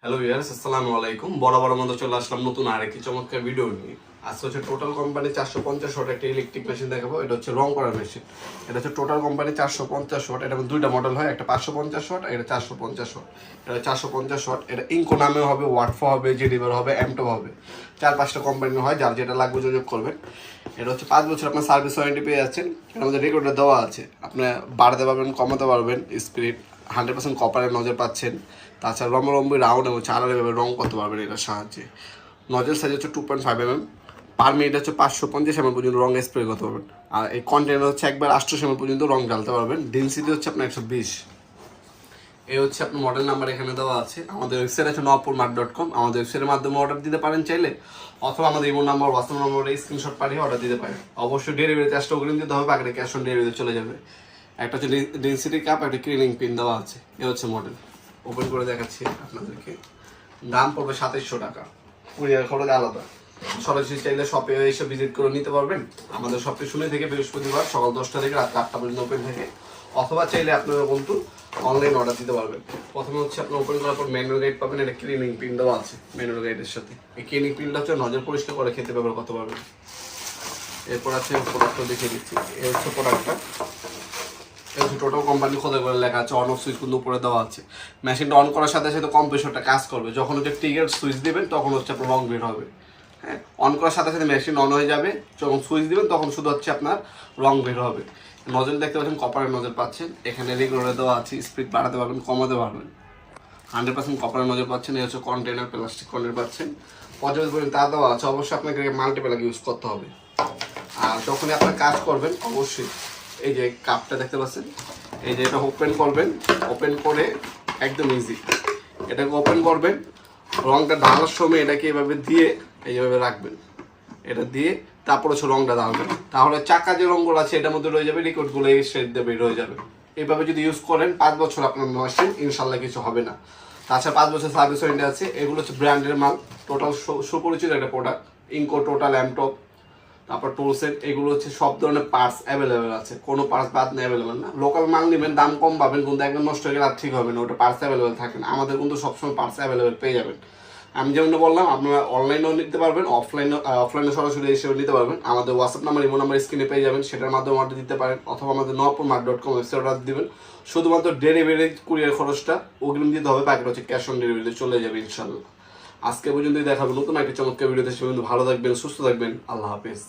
Hello viewers, আসসালামু আলাইকুম। বরাবর মতো চলে আসলাম নতুন আরেকটি চমৎকার ভিডিও নিয়ে। আজকে হচ্ছে টোটাল কোম্পানি 450 ওয়াট একটা ইলেকট্রিক মেশিন দেখাবো। এটা হচ্ছে রং করার মেশিন। এটা হচ্ছে টোটাল কোম্পানি 450 ওয়াট। এটা দুইটা মডেল হয়, একটা 550 ওয়াট, এটা 450 ওয়াট। এটা 450 ওয়াট। এটা ইনকো নামে হবে, ওয়াটফো হবে, জেডিবার হবে, এমটপ হবে। 4-5টা কোম্পানি হয়, যার যেটা লাগবে যোগাযোগ করবেন। এটা হচ্ছে 5 বছর আপনার সার্ভিস ওয়ারেন্টি পেয়ে যাচ্ছেন। এর মধ্যে রেকর্ডার দেওয়া আছে, আপনি বাড়াতে পারবেন, কমাতে পারবেন, স্পিড 100% কপারের নজর পাচ্ছেন। তাছাড়া লম্বি রাউন্ড এবং চারার এভাবে রং করতে পারবেন এটার সাহায্যে। নজল সাইজ হচ্ছে 2.5 mm, পার মিনিট হচ্ছে 550 ml পর্যন্ত রং স্প্রে করতে পারবেন। আর এই কন্টেনার হচ্ছে একবার 800 ml পর্যন্ত রং ঢালতে পারবেন। ডেনসিটি হচ্ছে আপনার 120। এই হচ্ছে আপনার মডেল নাম্বার এখানে দেওয়া আছে। আমাদের ওয়েবসাইট আছে nopurmart.com। আমাদের ওয়েবসাইটের মাধ্যমে অর্ডার দিতে পারেন চাইলে, অথবা আমাদের ইমো নাম্বার, হোয়াটসঅ্যাপ নম্বরে স্ক্রিনশট পাঠিয়ে অর্ডার দিতে পারেন। অবশ্যই ডেলিভারি চার্জটা অগ্রিম দিতে হবে, বাকিটা ক্যাশ অন ডেলিভারি চলে যাবে। একটা হচ্ছে ডেনসিটি কাপ, একটা ক্লিনিং পিন দেওয়া আছে। এই হচ্ছে মডেল। ওপেন করে দেখাচ্ছি আপনাদেরকে। দাম পড়বে 2700 টাকা, কুরিয়ার খরচ আলাদা। সরাসরি চাইলে শপে এসে ভিজিট করে নিতে পারবেন। আমাদের শপটি শুনে থেকে বৃহস্পতিবার সকাল 10টা থেকে রাত 8টা পর্যন্ত ওপেন থাকে। অথবা চাইলে আপনারা বন্ধু অনলাইন অর্ডার দিতে পারবেন। প্রথমে হচ্ছে আপনার ওপেন করার পর ম্যানুয়াল গাইড পাবেন। এটা ক্লিনিং পিন দেওয়া আছে ম্যানুয়াল গাইডের সাথে। এই ক্লিনিং পিনটা হচ্ছে নজর পরিষ্কার করে খেতে ব্যবহার করতে পারবেন। এরপর আছে প্রোডাক্টটা দেখিয়ে দিচ্ছি। এই হচ্ছে প্রোডাক্টটা। টোটাল কোম্পানি খোদা করে লেখা আছে, অন অফ সুইচ কিন্তু উপরে দেওয়া আছে। মেশিনটা অন করার সাথে সাথে কম্প্রেসরটা কাজ করবে। যখন হচ্ছে ট্রিগার সুইচ দিবেন তখন হচ্ছে আপনার রং বের হবে। হ্যাঁ, অন করার সাথে সাথে মেশিন অন হয়ে যাবে। যখন সুইচ দিবেন তখন শুধু হচ্ছে আপনার রং বের হবে। নজল দেখতে পাচ্ছেন, কপারের নজল পাচ্ছেন। এখানে রেগুলার দেওয়া আছে, স্পিড বাড়াতে পারবেন, কমাতে পারবেন। 100% কপারের নজল পাচ্ছেন। এই হচ্ছে কন্টেনার, প্লাস্টিক কন্টেনার পাচ্ছেন। পর্যাপ্ত পরিমাণ তার দেওয়া আছে। অবশ্যই আপনাকে মাল্টিপ্লাগ ইউজ করতে হবে। আর যখনই আপনার কাজ করবেন অবশ্যই এই যে কাপটা দেখতে পাচ্ছেন, এই যে এটা ওপেন করবেন। ওপেন করে একদম ইজি এটাকে ওপেন করবেন। রংটা ঢালার সময় এটাকে এভাবে দিয়ে এইভাবে রাখবেন। এটা দিয়ে তারপর হচ্ছে রংটা ঢালবেন। তাহলে চাকা যে রঙগুলো আছে এটার মধ্যে রয়ে যাবে, লিকুইডগুলো এই শেড দিয়ে বের হয়ে যাবে। এইভাবে যদি ইউজ করেন 5 বছর আপনার মেশিন ইনশাল্লাহ কিছু হবে না। তাছাড়া 5 বছর সার্ভিস ওয়ারেন্টি আছে। এগুলো হচ্ছে ব্র্যান্ডের মাল, টোটাল সুপরিচিত একটা প্রোডাক্ট। ইনকো, টোটাল, এমটপ, তারপর টোলসেট, এগুলো হচ্ছে সব ধরনের পার্টস অ্যাভেলেবেল আছে। কোনো পার্টস বাদ নেই, অ্যাভেলেবেল না। লোকাল মাল নেবেন, দাম কম পাবেন, কিন্তু একদম নষ্ট হয়ে গেলে আর ঠিক হবে না, ওটা পার্টস অ্যাভেলেবেল থাকে না। আমাদের কিন্তু সবসময় পার্টস অ্যাভেলেবেল পেয়ে যাবেন। আমি যেমন বললাম, আপনারা অনলাইনেও নিতে পারবেন, অফলাইনে সরাসরি এসেও নিতে পারবেন। আমাদের হোয়াটসঅ্যাপ নাম্বার, ইমো নাম্বার স্ক্রিনে পেয়ে যাবেন, সেটার মাধ্যমে অর্ডার দিতে পারেন। অথবা আমাদের nopurmart.com ওয়েবসাইট অর্ডার দিবেন। শুধুমাত্র ডেলিভারি কুরিয়ার খরচটা অগ্রিম দিতে হবে, বাকিটা হচ্ছে ক্যাশ অন ডেলিভারিতে চলে যাবে ইনশাল্লাহ। আজকে পর্যন্তই দেখাবো নতুন একটা চমৎকার ভিডিওতে। সে ভালো থাকবেন, সুস্থ থাকবেন। আল্লাহ হাফেজ।